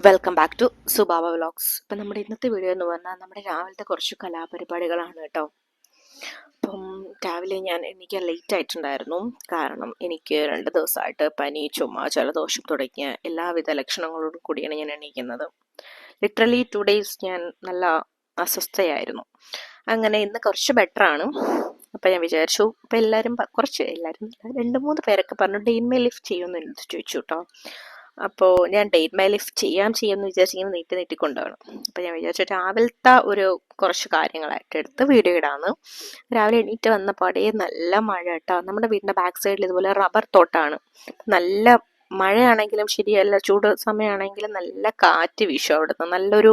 Welcome back to Subaba vlogs. ഇപ്പം നമ്മുടെ ഇന്നത്തെ വീഡിയോ എന്ന് പറഞ്ഞാൽ നമ്മുടെ രാവിലത്തെ കുറച്ച് കലാപരിപാടികളാണ് കേട്ടോ. അപ്പം രാവിലെ ഞാൻ എനിക്ക് ലേറ്റ് ആയിട്ടുണ്ടായിരുന്നു. കാരണം എനിക്ക് 2 ദിവസമായിട്ട് പനി, ചുമ, ജലദോഷം തുടങ്ങിയ എല്ലാവിധ ലക്ഷണങ്ങളോടും കൂടിയാണ് ഞാൻ എണീക്കുന്നത്. ലിറ്ററലി 2 ഡേയ്സ് ഞാൻ നല്ല അസ്വസ്ഥയായിരുന്നു. അങ്ങനെ ഇന്ന് കുറച്ച് ബെറ്ററാണ്. അപ്പം ഞാൻ വിചാരിച്ചു, ഇപ്പം എല്ലാവരും 2-3 പേരൊക്കെ പറഞ്ഞു ഡെയിൻമേ ലിഫ്റ്റ് ചെയ്യുമെന്ന് എന്നോട് ചോദിച്ചു കേട്ടോ. അപ്പോൾ ഞാൻ ഡേറ്റ് മൈ ലൈഫ് ചെയ്യാമെന്ന് വിചാരിച്ചിങ്ങനെ നീട്ടി കൊണ്ടുപോകണം. അപ്പോൾ ഞാൻ വിചാരിച്ചു രാവിലത്തെ കുറച്ച് കാര്യങ്ങളായിട്ട് എടുത്ത് വീഡിയോ ഇടാന്ന്. രാവിലെ എണീറ്റ് വന്ന പാടേ നല്ല മഴ കേട്ടോ. നമ്മുടെ വീടിൻ്റെ ബാക്ക് സൈഡിൽ ഇതുപോലെ റബ്ബർ തോട്ടാണ്. നല്ല മഴയാണെങ്കിലും ശരിയല്ല, ചൂട് സമയമാണെങ്കിലും നല്ല കാറ്റ് വീശും അവിടുന്ന്. നല്ലൊരു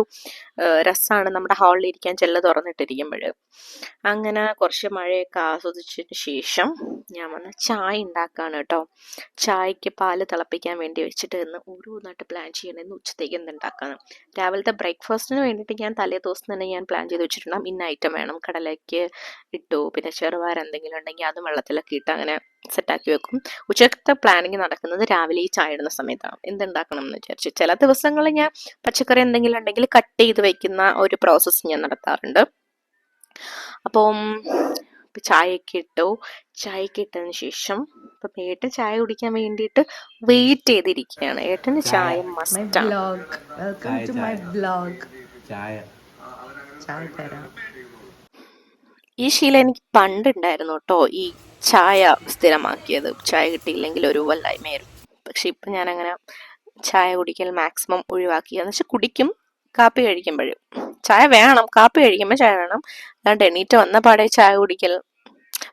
രസമാണ് നമ്മുടെ ഹാളിൽ ഇരിക്കാൻ, ചെല്ല് തുറന്നിട്ടിരിക്കുമ്പോൾ. അങ്ങനെ കുറച്ച് മഴയൊക്കെ ആസ്വദിച്ചതിന് ശേഷം ഞാൻ വന്ന് ചായ ഉണ്ടാക്കാണ് കേട്ടോ. ചായക്ക് പാല് തിളപ്പിക്കാൻ വേണ്ടി വെച്ചിട്ട് ഇന്ന് ഓരോന്നായിട്ട് പ്ലാൻ ചെയ്യണം. ഇന്ന് ഉച്ചത്തേക്ക് എന്തുണ്ടാക്കാന്ന്. രാവിലത്തെ ബ്രേക്ക്ഫാസ്റ്റിന് വേണ്ടിയിട്ട് ഞാൻ തലേ ദിവസം തന്നെ ഞാൻ പ്ലാൻ ചെയ്ത് വെച്ചിട്ടുണ്ടാകും. ഇന്ന ഐറ്റം വേണം, കടലയ്ക്ക് ഇട്ടു, പിന്നെ ചെറുപയർ എന്തെങ്കിലും ഉണ്ടെങ്കിൽ അതും വെള്ളത്തിലൊക്കെ ഇട്ട് അങ്ങനെ സെറ്റാക്കി വെക്കും. ഉച്ചക്കത്തെ പ്ലാനിങ് നടക്കുന്നത് രാവിലെ ഈ ചായ ഇടുന്ന സമയത്താണ്. എന്തുണ്ടാക്കണം എന്ന് വിചാരിച്ചു. ചില ദിവസങ്ങളിൽ ഞാൻ പച്ചക്കറി എന്തെങ്കിലും ഉണ്ടെങ്കിൽ കട്ട് ചെയ്ത് വെക്കുന്ന ഒരു പ്രോസസ്സ് ഞാൻ നടത്താറുണ്ട്. അപ്പം ചായയൊക്കെ ഇട്ടു. ചായയൊക്കെ ഇട്ടതിന് ശേഷം ഇപ്പം ഏട്ടൻ ചായ കുടിക്കാൻ വേണ്ടിയിട്ട് വെയിറ്റ് ചെയ്തിരിക്കുകയാണ്. ഏട്ടന് ചായ മസ്റ്റാണ്. ഈ ശീലം എനിക്ക് പണ്ടുണ്ടായിരുന്നു കേട്ടോ, ഈ ചായ സ്ഥിരമാക്കിയത്. ചായ കിട്ടിയില്ലെങ്കിൽ ഒരു വല്ലായ്മയായിരുന്നു. പക്ഷെ ഇപ്പം ഞാനങ്ങനെ ചായ കുടിക്കൽ മാക്സിമം ഒഴിവാക്കി. എന്ന് വെച്ചാൽ കുടിക്കും കാപ്പി കഴിക്കുമ്പോഴും. ചായ വേണം, കാപ്പി കഴിക്കുമ്പോൾ ചായ വേണം. അല്ലാണ്ട് എണീറ്റ് വന്ന പാടെ ചായ കുടിക്കൽ.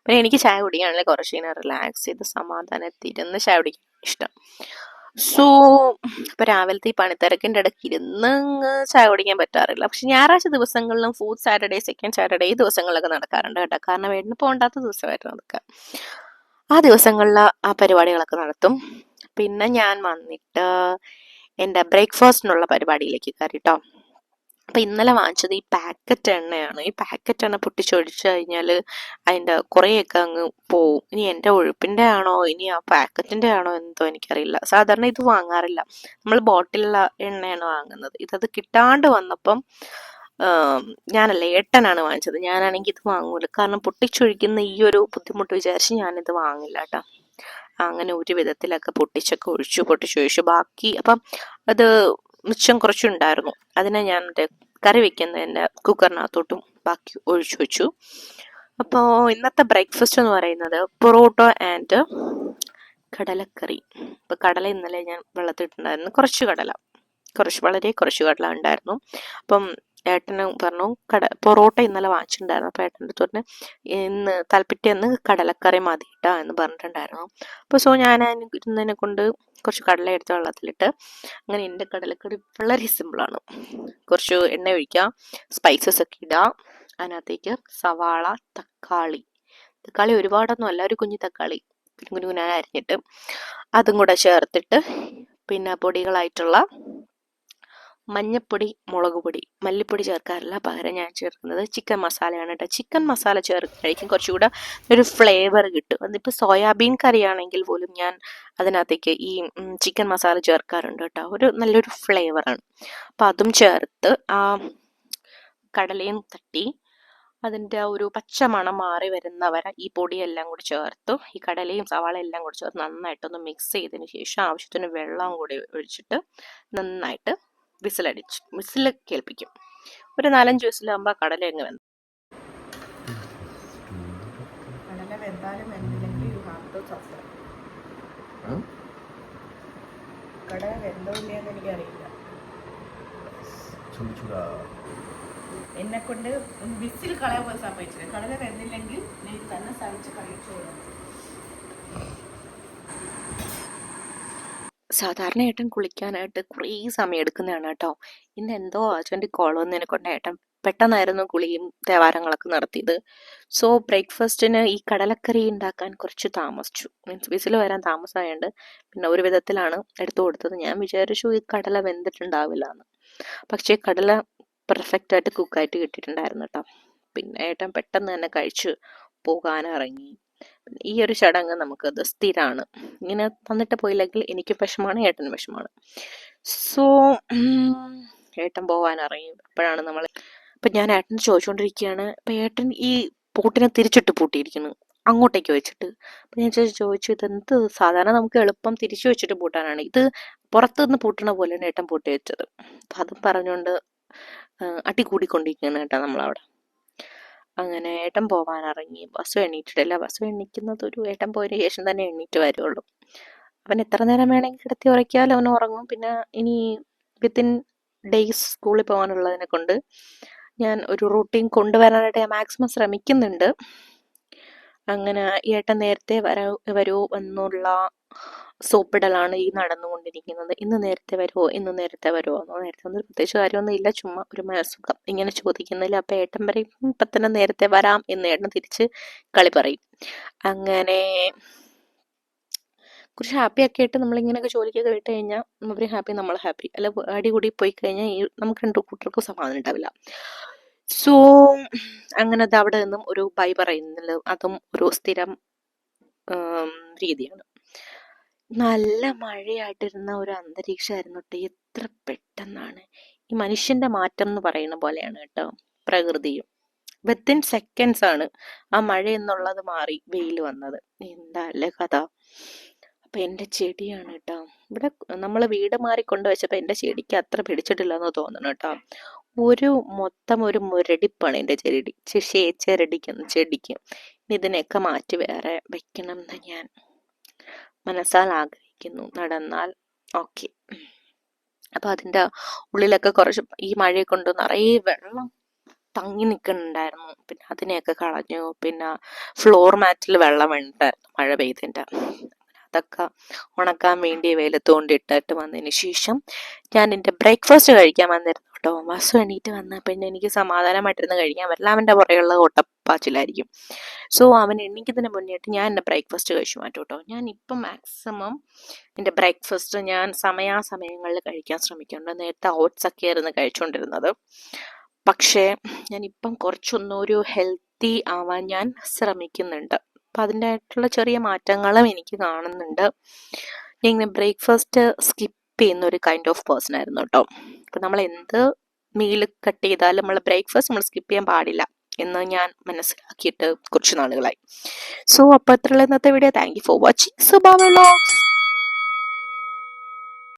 പിന്നെ എനിക്ക് ചായ കുടിക്കുകയാണെങ്കിൽ കുറച്ച് ഇങ്ങനെ റിലാക്സ് ചെയ്ത് സമാധാനത്തിരുന്ന് ചായ കുടിക്കാൻ ഇഷ്ടം. സോ ഇപ്പം രാവിലത്തെ ഈ പണിത്തിരക്കിൻ്റെ ഇടയ്ക്ക് ഇരുന്ന് ചായ കുടിക്കാൻ പറ്റാറില്ല. പക്ഷെ ഞായറാഴ്ച ദിവസങ്ങളിലും ഫുഡ് സാറ്റർഡേ, സെക്കൻഡ് സാറ്റർഡേ ഈ ദിവസങ്ങളിലൊക്കെ നടക്കാറുണ്ട് കേട്ടോ. കാരണം വീടിന് പോകണ്ടാത്ത ദിവസമായിട്ട് നടക്കുക. ആ ദിവസങ്ങളിൽ ആ പരിപാടികളൊക്കെ നടത്തും. പിന്നെ ഞാൻ വന്നിട്ട് എൻ്റെ ബ്രേക്ക്ഫാസ്റ്റിനുള്ള പരിപാടിയിലേക്ക് കയറി കേട്ടോ. അപ്പം ഇന്നലെ വാങ്ങിച്ചത് ഈ പാക്കറ്റ് എണ്ണയാണ്. ഈ പാക്കറ്റ് എണ്ണ പൊട്ടിച്ചൊഴിച്ച് കഴിഞ്ഞാൽ അതിൻ്റെ കുറേയൊക്കെ അങ്ങ് പോവും. ഇനി എൻ്റെ ഒഴുപ്പിൻ്റെ ആണോ ഇനി ആ പാക്കറ്റിൻ്റെ ആണോ എന്തോ എനിക്കറിയില്ല. സാധാരണ ഇത് വാങ്ങാറില്ല, നമ്മൾ ബോട്ടിലുള്ള എണ്ണയാണ് വാങ്ങുന്നത്. ഇതത് കിട്ടാണ്ട് വന്നപ്പം ഞാനല്ല, ഏട്ടനാണ് വാങ്ങിച്ചത്. ഞാനാണെങ്കിൽ ഇത് വാങ്ങൂല, കാരണം പൊട്ടിച്ചൊഴിക്കുന്ന ഈ ഒരു ബുദ്ധിമുട്ട് വിചാരിച്ച് ഞാനിത് വാങ്ങില്ല കേട്ടോ. അങ്ങനെ ഒരു വിധത്തിലൊക്കെ പൊട്ടിച്ചൊഴിച്ചു. ബാക്കി അപ്പം അത് മിച്ചം കുറച്ചുണ്ടായിരുന്നു. അതിനെ ഞാൻ കറി വെക്കുന്നതിൻ്റെ കുക്കറിനകത്തോട്ടും ബാക്കി ഒഴിച്ചു വെച്ചു. അപ്പോൾ ഇന്നത്തെ ബ്രേക്ക്ഫാസ്റ്റ് എന്ന് പറയുന്നത് പൊറോട്ട ആൻഡ് കടലക്കറി. ഇപ്പോൾ കടല ഇന്നലെ ഞാൻ വെള്ളത്തിട്ടുണ്ടായിരുന്നു. വളരെ കുറച്ച് കടല ഉണ്ടായിരുന്നു. അപ്പം ഏട്ടന് പറഞ്ഞു പൊറോട്ട ഇന്നലെ വാങ്ങിച്ചിട്ടുണ്ടായിരുന്നു. അപ്പോൾ ഏട്ടൻ്റെ അടുത്ത് പറഞ്ഞ് ഇന്ന് പിറ്റേന്ന് കടലക്കറി മതി കേട്ടോ എന്ന് പറഞ്ഞിട്ടുണ്ടായിരുന്നു. അപ്പോൾ സോ ഞാൻ ഇരുന്നതിനെ കൊണ്ട് കുറച്ച് കടല എടുത്ത് വെള്ളത്തിലിട്ട് അങ്ങനെ എൻ്റെ കടലക്കറി വളരെ സിമ്പിളാണ്. കുറച്ച് എണ്ണ ഒഴിക്കുക, സ്പൈസസ് ഒക്കെ ഇടുക. അതിനകത്തേക്ക് സവാള, തക്കാളി ഒരുപാടൊന്നും അല്ല, ഒരു കുഞ്ഞു തക്കാളി കുനുകുനായി അരിഞ്ഞിട്ട് അതും കൂടെ ചേർത്തിട്ട്, പിന്നെ പൊടികളായിട്ടുള്ള മഞ്ഞപ്പൊടി, മുളക് പൊടി, മല്ലിപ്പൊടി ചേർക്കാറില്ല. പകരം ഞാൻ ചേർക്കുന്നത് ചിക്കൻ മസാലയാണ് കേട്ടോ. ചിക്കൻ മസാല ചേർക്കുകയായിരിക്കും കുറച്ചുകൂടെ ഒരു ഫ്ലേവർ കിട്ടും. അതിപ്പോൾ സോയാബീൻ കറി ആണെങ്കിൽ പോലും ഞാൻ അതിനകത്തേക്ക് ഈ ചിക്കൻ മസാല ചേർക്കാറുണ്ട് കേട്ടോ. നല്ലൊരു ഫ്ലേവറാണ്. അപ്പം അതും ചേർത്ത് ആ കടലയും തട്ടി അതിൻ്റെ ഒരു പച്ച മണം മാറി വരുന്നവരെ ഈ പൊടിയെല്ലാം കൂടി ചേർത്തു, ഈ കടലയും സവാളയും എല്ലാം കൂടി ചേർത്ത് നന്നായിട്ടൊന്ന് മിക്സ് ചെയ്തതിന് ശേഷം ആവശ്യത്തിന് വെള്ളം കൂടി ഒഴിച്ചിട്ട് നന്നായിട്ട് വിസിൽ കേൾപ്പിക്കും. ഒരു 4-5 വിസിലാകുമ്പോൾ കടല അങ്ങ് വെന്തു. കടല വെന്താലും വെന്തില്ലെങ്കിൽ യു ഹാവ് ടു സഫർ. കടല വെന്തോ ഇല്ലയെന്ന് എനിക്കറിയില്ല. എന്നെ കൊണ്ട് വിസിൽ കളയാൻ പോയി സംഭവിച്ചില്ല. കടല വെന്തില്ലെങ്കിൽ നീ തന്നെ സഹിച്ച് കഴിച്ചു. സാധാരണ ഏട്ടൻ കുളിക്കാനായിട്ട് കുറേ സമയം എടുക്കുന്നതാണ് കേട്ടോ. ഇന്ന് എന്തോ അച്ഛൻ്റെ കോൾ വന്നതിനെ കൊണ്ട് ഏട്ടൻ പെട്ടെന്നായിരുന്നു കുളിയും ദേവാരങ്ങളൊക്കെ നടത്തിയത്. സോ ബ്രേക്ക്ഫാസ്റ്റിന് ഈ കടലക്കറി ഉണ്ടാക്കാൻ കുറച്ച് താമസിച്ചു. മീൻസ് വിസിൽ വരാൻ താമസമായതുകൊണ്ട് പിന്നെ ഒരു വിധത്തിലാണ് എടുത്തു കൊടുത്തത്. ഞാൻ വിചാരിച്ചു ഈ കടല വെന്തിട്ടുണ്ടാവില്ല എന്ന്. പക്ഷേ കടല പെർഫെക്റ്റായിട്ട് കുക്കായിട്ട് കിട്ടിയിട്ടുണ്ടായിരുന്നു കേട്ടോ. പിന്നെ ഏട്ടൻ പെട്ടെന്ന് തന്നെ കഴിച്ച് പോകാനിറങ്ങി. ഈ ഒരു ചടങ്ങ് നമുക്കത് സ്ഥിരമാണ്. ഇങ്ങനെ തന്നിട്ട് പോയില്ലെങ്കിൽ എനിക്ക് വിഷമമാണ്, ഏട്ടന് വിഷമമാണ്. സോ ഏട്ടൻ പോവാൻ ഇറങ്ങി. അപ്പോഴാണ് നമ്മൾ, അപ്പം ഞാൻ ഏട്ടൻ ചോദിച്ചുകൊണ്ടിരിക്കുകയാണ്. അപ്പം ഏട്ടൻ ഈ പൂട്ടിനെ തിരിച്ചിട്ട് പൂട്ടിയിരിക്കുന്നു, അങ്ങോട്ടേക്ക് വെച്ചിട്ട്. അപ്പം ഞാൻ ചോദിച്ചു ഇതെന്ത്, സാധാരണ നമുക്ക് എളുപ്പം തിരിച്ചു വെച്ചിട്ട് പൂട്ടാനാണ്, ഇത് പുറത്തു നിന്ന് പൂട്ടണ പോലെയാണ് ഏട്ടൻ പൂട്ടി വെച്ചത്. അപ്പം അതും പറഞ്ഞുകൊണ്ട് അടി കൂടിക്കൊണ്ടിരിക്കുകയാണ് ഏട്ടാ നമ്മളവിടെ. അങ്ങനെ ഏട്ടൻ പോവാൻ ഇറങ്ങി. ബസ് എണീറ്റിട്ടില്ല. ബസ് എണീക്കുന്നത് ഒരു ഏട്ടൻ പോയതിന് ശേഷം തന്നെ എണീറ്റ് വരുള്ളൂ. അവൻ എത്ര നേരം വേണമെങ്കിൽ കിടത്തി ഉറക്കിയാൽ അവൻ ഉറങ്ങും. പിന്നെ ഇനി വിത്തിൻ ഡേയ്സ് സ്കൂളിൽ പോകാനുള്ളതിനെ കൊണ്ട് ഞാൻ ഒരു റൂട്ടീൻ കൊണ്ടുവരാനായിട്ട് ഞാൻ മാക്സിമം ശ്രമിക്കുന്നുണ്ട്. അങ്ങനെ ഏട്ടൻ നേരത്തെ വരൂ എന്നുള്ള സോപ്പിടലാണ് ഈ നടന്നുകൊണ്ടിരിക്കുന്നത്. ഇന്ന് നേരത്തെ വരുമോ, ഇന്ന് നേരത്തെ വരുമോ എന്നോ. നേരത്തെ ഒന്നും പ്രത്യേകിച്ച് കാര്യമൊന്നും ഇല്ല, ചുമ്മാ ഒരു മനസ്സുഖം ഇങ്ങനെ ചോദിക്കുന്നില്ല. അപ്പം ഏട്ടൻ പറയും ഇപ്പം തന്നെ നേരത്തെ വരാം എന്ന് ഏട്ടൻ തിരിച്ച് കളി പറയും. അങ്ങനെ കുറച്ച് ഹാപ്പി ഒക്കെ ആയിട്ട് നമ്മളിങ്ങനെയൊക്കെ ജോലിക്കൊക്കെ വിട്ട് കഴിഞ്ഞാൽ അവർ ഹാപ്പി, നമ്മൾ ഹാപ്പി. അല്ല അടികൂടി പോയി കഴിഞ്ഞാൽ നമുക്ക് രണ്ടു കൂട്ടർക്കും സമാധാനം ഉണ്ടാവില്ല. സോ അങ്ങനെ അത് അവിടെ നിന്നും ഒരു ബൈ പറയുന്നില്ല. അതും ഒരു സ്ഥിരം രീതിയാണ്. നല്ല മഴയായിട്ടിരുന്ന ഒരു അന്തരീക്ഷമായിരുന്നു കേട്ടോ. എത്ര പെട്ടെന്നാണ് ഈ മനുഷ്യന്റെ മാറ്റം എന്ന് പറയുന്ന പോലെയാണ് കേട്ടോ പ്രകൃതിയും. വിത്തിൻ സെക്കൻഡ്സ് ആണ് ആ മഴ എന്നുള്ളത് മാറി വെയിൽ വന്നത്. എന്താ അല്ലേ കഥ. അപ്പൊ എന്റെ ചെടിയാണ് കേട്ടോ, ഇവിടെ നമ്മൾ വീട് മാറി കൊണ്ടുവച്ചപ്പോ എന്റെ ചെടിക്ക് അത്ര പിടിച്ചിട്ടില്ലെന്ന് തോന്നുന്നു കേട്ടോ. മൊത്തം ഒരു മുരടിപ്പാണ് എന്റെ ചെടിക്ക്. ഇതിനെയൊക്കെ മാറ്റി വേറെ വെക്കണം എന്ന് ഞാൻ മനസ്സാൽ ആഗ്രഹിക്കുന്നു. നടന്നാൽ ഓക്കെ. അപ്പൊ അതിന്റെ ഉള്ളിലൊക്കെ കുറച്ച് ഈ മഴയെ കൊണ്ട് നിറയെ വെള്ളം തങ്ങി നിൽക്കുന്നുണ്ടായിരുന്നു. പിന്നെ അതിനെയൊക്കെ കളഞ്ഞു. പിന്നെ ഫ്ലോർ മാറ്റിൽ വെള്ളം ഉണ്ടായിരുന്നു മഴ പെയ്തിന്റെ. അതൊക്കെ ഉണക്കാൻ വേണ്ടി വെയിലത്ത് കൊണ്ടിട്ടിട്ട് വന്നതിന് ശേഷം ഞാൻ എൻ്റെ ബ്രേക്ക്ഫാസ്റ്റ് കഴിക്കാൻ വന്നിരുന്നു കേട്ടോ. ബസ് എണീറ്റ് വന്ന പിന്നെ എനിക്ക് സമാധാനമായിട്ടിരുന്ന് കഴിക്കാൻ പറ്റില്ല. അവൻ്റെ പുറകെയുള്ള ഓട്ടപ്പാച്ചിലായിരിക്കും. സോ അവൻ എണീക്കുന്നതിന് മുന്നേയായിട്ട് ഞാൻ എൻ്റെ ബ്രേക്ക്ഫാസ്റ്റ് കഴിച്ചു മാറ്റും കേട്ടോ. ഞാൻ ഇപ്പം മാക്സിമം എൻ്റെ ബ്രേക്ക്ഫാസ്റ്റ് ഞാൻ സമയാസമയങ്ങളിൽ കഴിക്കാൻ ശ്രമിക്കുന്നുണ്ട്. നേരത്തെ ഓട്സ് ഒക്കെ ആയിരുന്നു കഴിച്ചുകൊണ്ടിരുന്നത്. പക്ഷേ ഞാനിപ്പം കുറച്ചൊന്നൊരു ഹെൽത്തി ആവാൻ ഞാൻ ശ്രമിക്കുന്നുണ്ട്. അപ്പം അതിൻ്റെതായിട്ടുള്ള ചെറിയ മാറ്റങ്ങളും എനിക്ക് കാണുന്നുണ്ട്. ഞാൻ ഇങ്ങനെ ബ്രേക്ക്ഫാസ്റ്റ് സ്കിപ്പ് ചെയ്യുന്ന ഒരു കൈൻഡ് ഓഫ് പേഴ്സൺ ആയിരുന്നു കേട്ടോ. അപ്പം നമ്മൾ എന്ത് മീൽ കട്ട് ചെയ്താലും നമ്മൾ ബ്രേക്ക്ഫാസ്റ്റ് നമ്മൾ സ്കിപ്പ് ചെയ്യാൻ പാടില്ല എന്ന് ഞാൻ മനസ്സിലാക്കിയിട്ട് കുറച്ച് നാളുകളായി. സോ അപ്പോൾ അത്രയുള്ള ഇന്നത്തെ video. Thank you for watching Suba vlogs.